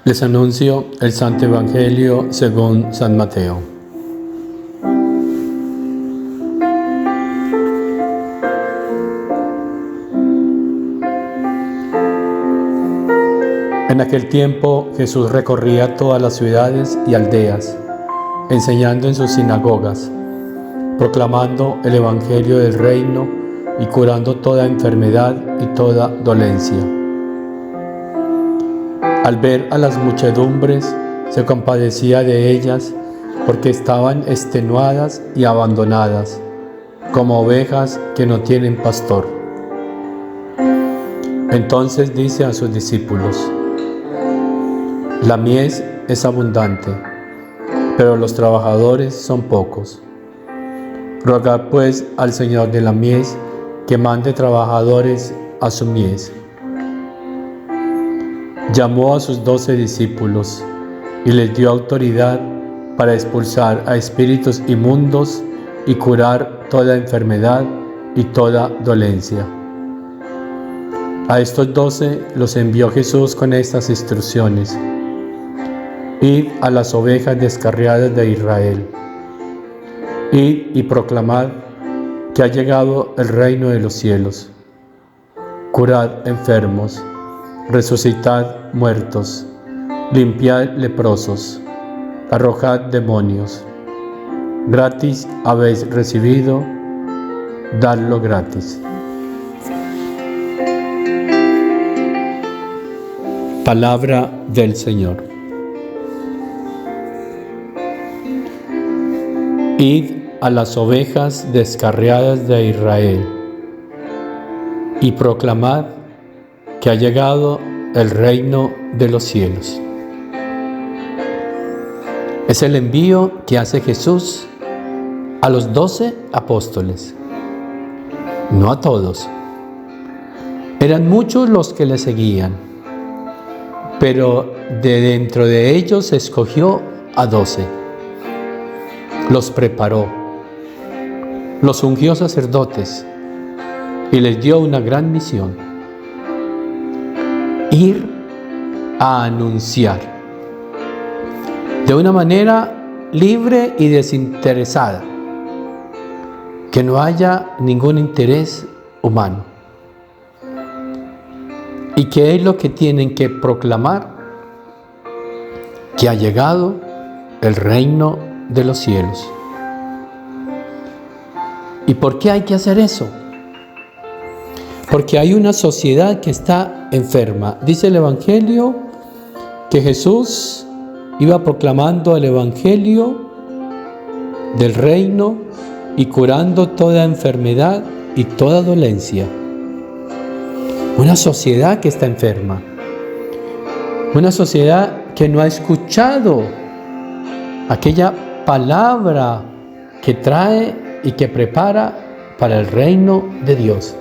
Les anuncio el Santo Evangelio según San Mateo. En aquel tiempo Jesús recorría todas las ciudades y aldeas, enseñando en sus sinagogas, proclamando el Evangelio del reino y curando toda enfermedad y toda dolencia. Al ver a las muchedumbres, se compadecía de ellas porque estaban extenuadas y abandonadas, como ovejas que no tienen pastor. Entonces dice a sus discípulos: la mies es abundante, pero los trabajadores son pocos. Rogad pues al Señor de la mies que mande trabajadores a su mies. Llamó a sus 12 discípulos y les dio autoridad para expulsar a espíritus inmundos y curar toda enfermedad y toda dolencia. A estos 12 los envió Jesús con estas instrucciones: id a las ovejas descarriadas de Israel. Id y proclamad que ha llegado el reino de los cielos. Curad enfermos, resucitad muertos, limpiad leprosos, arrojad demonios. Gratis habéis recibido, dadlo gratis. Palabra del Señor. Id a las ovejas descarriadas de Israel y proclamad que ha llegado el reino de los cielos. Es el envío que hace Jesús a los 12 apóstoles, no a todos. Eran muchos los que le seguían, pero de dentro de ellos escogió a 12. Los preparó, los ungió sacerdotes y les dio una gran misión: ir a anunciar de una manera libre y desinteresada, que no haya ningún interés humano. ¿Y qué es lo que tienen que proclamar? Que ha llegado el reino de los cielos. ¿Y por qué hay que hacer eso? Porque hay una sociedad que está enferma. Dice el Evangelio que Jesús iba proclamando el Evangelio del reino y curando toda enfermedad y toda dolencia. Una sociedad que está enferma. Una sociedad que no ha escuchado aquella palabra que trae y que prepara para el reino de Dios.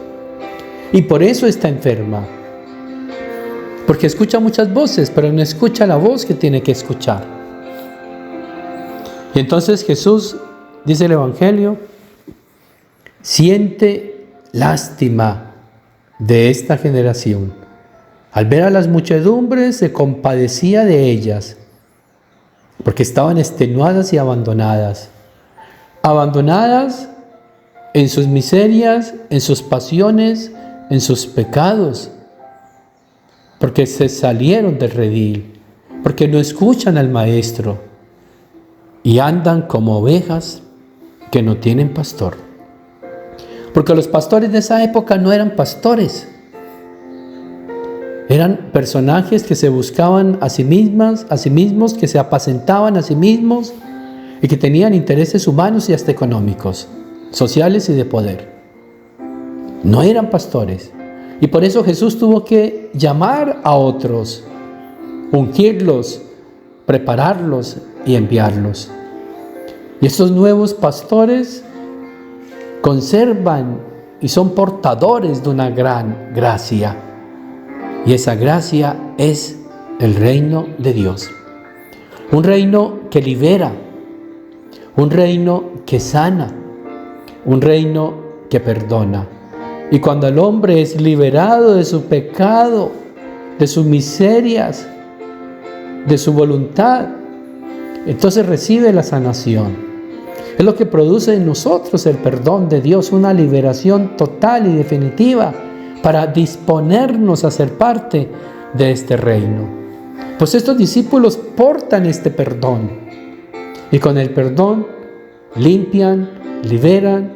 Y por eso está enferma. Porque escucha muchas voces, pero no escucha la voz que tiene que escuchar. Y entonces Jesús, dice el Evangelio, siente lástima de esta generación. Al ver a las muchedumbres, se compadecía de ellas, porque estaban extenuadas y abandonadas. Abandonadas en sus miserias, en sus pasiones, en sus pecados, porque se salieron del redil, porque no escuchan al Maestro y andan como ovejas que no tienen pastor. Porque los pastores de esa época no eran pastores, eran personajes que se buscaban a sí mismos, que se apacentaban a sí mismos y que tenían intereses humanos y hasta económicos, sociales y de poder. No eran pastores. Y por eso Jesús tuvo que llamar a otros, ungirlos, prepararlos y enviarlos. Y estos nuevos pastores conservan y son portadores de una gran gracia. Y esa gracia es el reino de Dios. Un reino que libera, un reino que sana, un reino que perdona. Y cuando el hombre es liberado de su pecado, de sus miserias, de su voluntad, entonces recibe la sanación. Es lo que produce en nosotros el perdón de Dios, una liberación total y definitiva para disponernos a ser parte de este reino. Pues estos discípulos portan este perdón y con el perdón limpian, liberan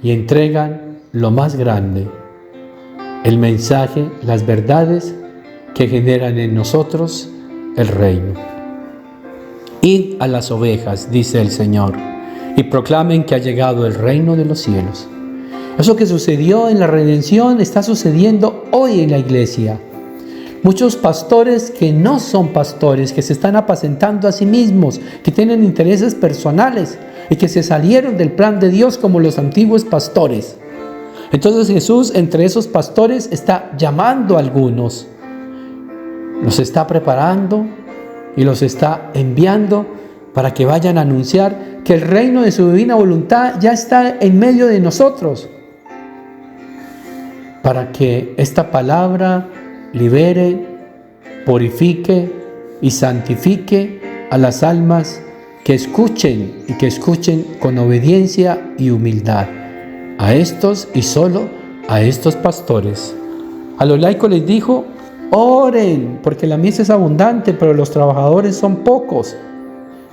y entregan lo más grande, el mensaje, las verdades que generan en nosotros el reino. Id a las ovejas, dice el Señor, y proclamen que ha llegado el reino de los cielos. Eso que sucedió en la redención está sucediendo hoy en la iglesia. Muchos pastores que no son pastores, que se están apacentando a sí mismos, que tienen intereses personales y que se salieron del plan de Dios como los antiguos pastores. Entonces Jesús entre esos pastores está llamando a algunos, los está preparando y los está enviando para que vayan a anunciar que el reino de su divina voluntad ya está en medio de nosotros, para que esta palabra libere, purifique y santifique a las almas que escuchen y que escuchen con obediencia y humildad a estos y solo a estos pastores. A los laicos les dijo: oren, porque la mies es abundante, pero los trabajadores son pocos.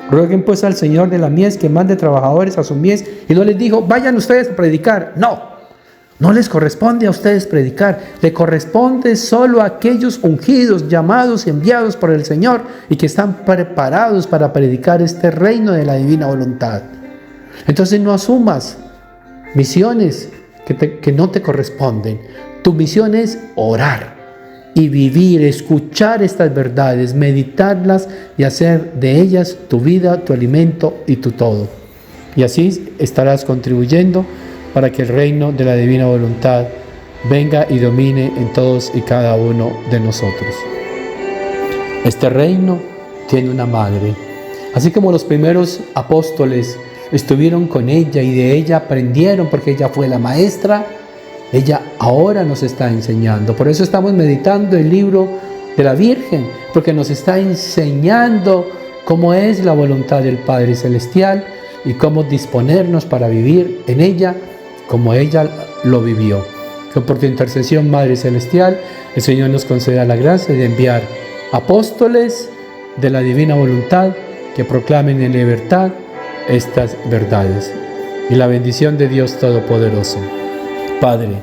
Rueguen pues al Señor de la mies que mande trabajadores a su mies. Y no les dijo: vayan ustedes a predicar. No les corresponde a ustedes predicar. Le corresponde solo a aquellos ungidos, llamados y enviados por el Señor y que están preparados para predicar este reino de la divina voluntad. Entonces no asumas misiones que no te corresponden. Tu misión es orar y vivir, escuchar estas verdades, meditarlas y hacer de ellas tu vida, tu alimento y tu todo. Y así estarás contribuyendo para que el reino de la divina voluntad venga y domine en todos y cada uno de nosotros. Este reino tiene una madre. Así como los primeros apóstoles estuvieron con ella y de ella aprendieron porque ella fue la maestra, ella ahora nos está enseñando. Por eso estamos meditando el libro de la Virgen, porque nos está enseñando cómo es la voluntad del Padre Celestial y cómo disponernos para vivir en ella como ella lo vivió. Que por tu intercesión, Madre Celestial, el Señor nos conceda la gracia de enviar apóstoles de la divina voluntad que proclamen en libertad estas verdades. Y la bendición de Dios Todopoderoso, Padre,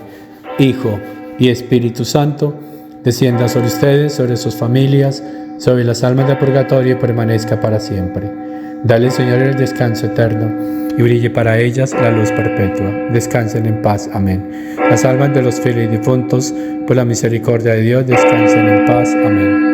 Hijo y Espíritu Santo, descienda sobre ustedes, sobre sus familias, sobre las almas del purgatorio y permanezca para siempre. Dale, Señor, el descanso eterno y brille para ellas la luz perpetua. Descansen en paz. Amén. Las almas de los fieles difuntos, por la misericordia de Dios, descansen en paz. Amén.